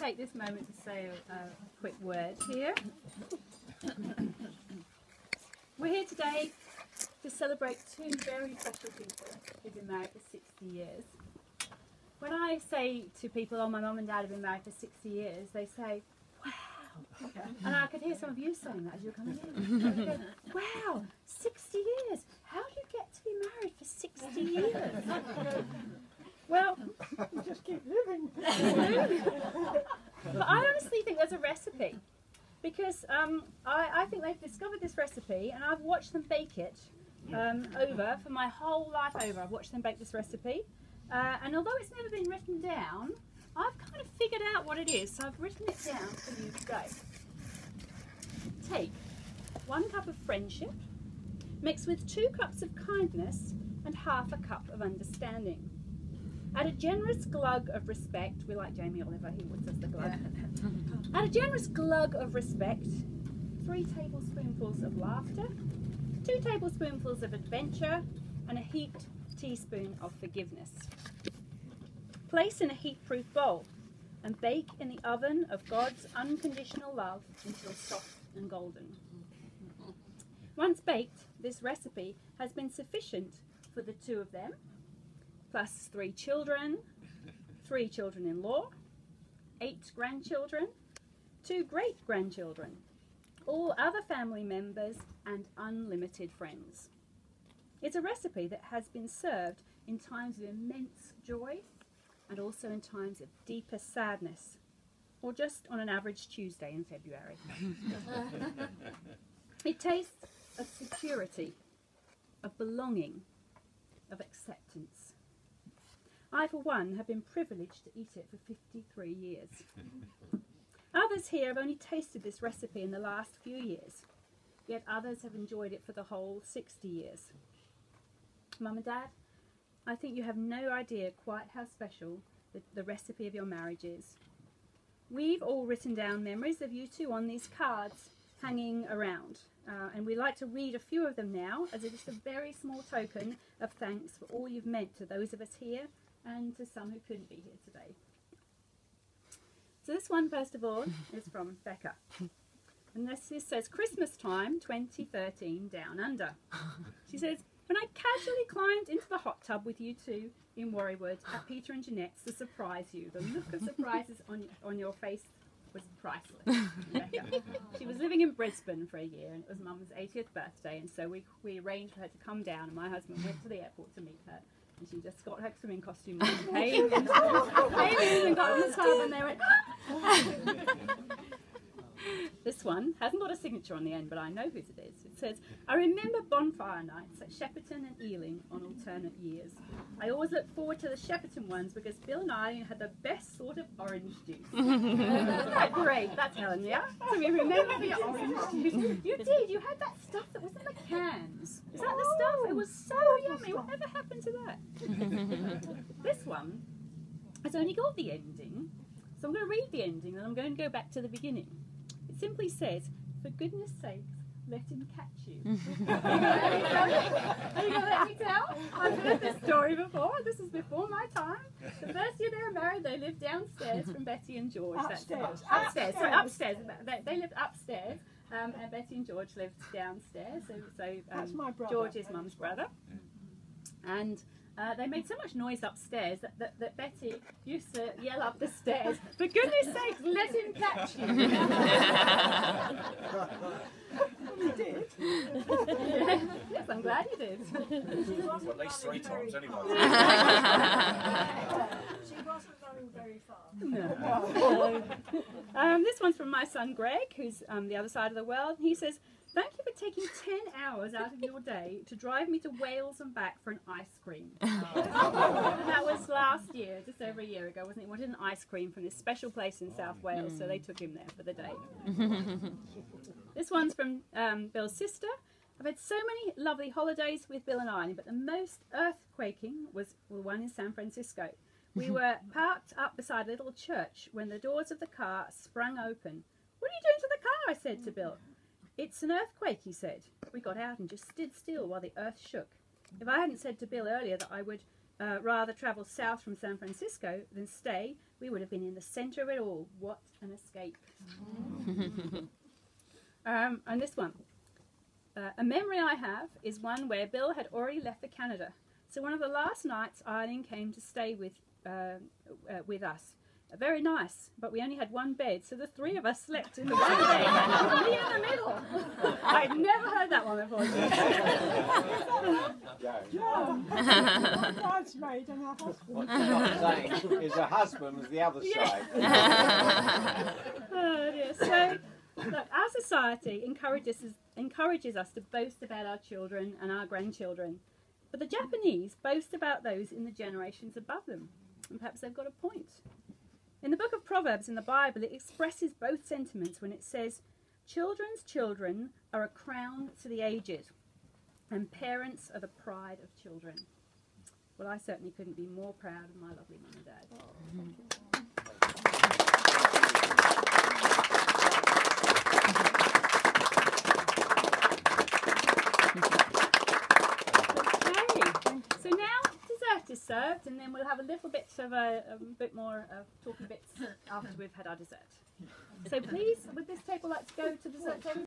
take this moment to say a quick word here. We're here today to celebrate two very special people who've been married for 60 years. When I say to people, oh, my mum and dad have been married for 60 years, they say, wow. And I could hear some of you saying that as you're coming in. They go, wow, 60 years. How do you get to be married for 60 years? Well, you just keep living. But I honestly think there's a recipe. Because I think they've discovered this recipe, and I've watched them bake it over, for my whole life over. I've watched them bake this recipe. And although it's never been written down, I've kind of figured out what it is. So I've written it down for you today. Take 1 cup of friendship, mix with 2 cups of kindness and ½ a cup of understanding. Add a generous glug of respect. We like Jamie Oliver, he does the glug. Yeah. Add a generous glug of respect, 3 tablespoonfuls of laughter, 2 tablespoonfuls of adventure, and a heaped teaspoon of forgiveness. Place in a heat-proof bowl and bake in the oven of God's unconditional love until soft and golden. Once baked, this recipe has been sufficient for the 2 of them, plus 3 children, 3 children-in-law, 8 grandchildren, 2 great-grandchildren, all other family members, and unlimited friends. It's a recipe that has been served in times of immense joy and also in times of deeper sadness, or just on an average Tuesday in February. It tastes of security, of belonging, of acceptance. I, for one, have been privileged to eat it for 53 years. Others here have only tasted this recipe in the last few years, yet others have enjoyed it for the whole 60 years. Mum and Dad, I think you have no idea quite how special the recipe of your marriage is. We've all written down memories of you two on these cards hanging around, and we like to read a few of them now as just a very small token of thanks for all you've meant to those of us here and to some who couldn't be here today. So this one, first of all, is from Becca. And this says, Christmas time 2013 Down Under. She says, when I casually climbed into the hot tub with you two in Warriewood at Peter and Jeanette's to surprise you, the look of surprises on your face was priceless. Rebecca. She was living in Brisbane for a year, and it was Mum's 80th birthday, and so we arranged for her to come down, and my husband went to the airport to meet her. And she just got her swimming costume and came in and got in the tub, and they went, This one hasn't got a signature on the end, but I know whose it is. It says, I remember bonfire nights at Shepperton and Ealing on alternate years. I always look forward to the Shepperton ones because Bill and I had the best sort of orange juice. Isn't that great? That's Helen, yeah? So we remember the orange juice. You did. You had that stuff that was in the cans. Is that the stuff? It was so yummy. Whatever happened to that? This one has only got the ending. So I'm going to read the ending and I'm going to go back to the beginning. It simply says, for goodness sakes, let him catch you. Are you going to let me tell? I've heard this story before. This is before my time. The first year they were married, they lived downstairs from Betty and George. Upstairs. Upstairs. Sorry, upstairs. They lived upstairs, and Betty and George lived downstairs. So That's my brother. George is Mum's brother. And they made so much noise upstairs that Betty used to yell up the stairs, for goodness sakes, let him catch you. You did. Yes, I'm glad you did. Well, at least 3 times anyway. She wasn't running very far. No. This one's from my son Greg, who's the other side of the world. He says, thank you for taking 10 hours out of your day to drive me to Wales and back for an ice cream. That was last year, just over a year ago, wasn't it? He wanted an ice cream from this special place in South Wales, so they took him there for the day. This one's from Bill's sister. I've had so many lovely holidays with Bill and I, but the most earthquaking was the one in San Francisco. We were parked up beside a little church when the doors of the car sprung open. What are you doing to the car? I said to Bill. It's an earthquake, he said. We got out and just stood still while the earth shook. If I hadn't said to Bill earlier that I would rather travel south from San Francisco than stay, we would have been in the center of it all. What an escape. And this one. A memory I have is one where Bill had already left for Canada. So one of the last nights, Eileen came to stay with us. Very nice, but we only had one bed, so the three of us slept in the one bed, and me in the middle. I'd never heard that one before. My bridesmaid and her husband. What you're not saying is her husband was the other side. Oh dear. So, look, our society encourages us to boast about our children and our grandchildren, but the Japanese boast about those in the generations above them, and perhaps they've got a point. In the book of Proverbs in the Bible, it expresses both sentiments when it says, "Children's children are a crown to the aged, and parents are the pride of children." Well, I certainly couldn't be more proud of my lovely mum and dad. Okay, so now dessert is served, and then we'll have a little bit of a bit more talking bits after we've had our dessert. So please, would this table like to go to the dessert table?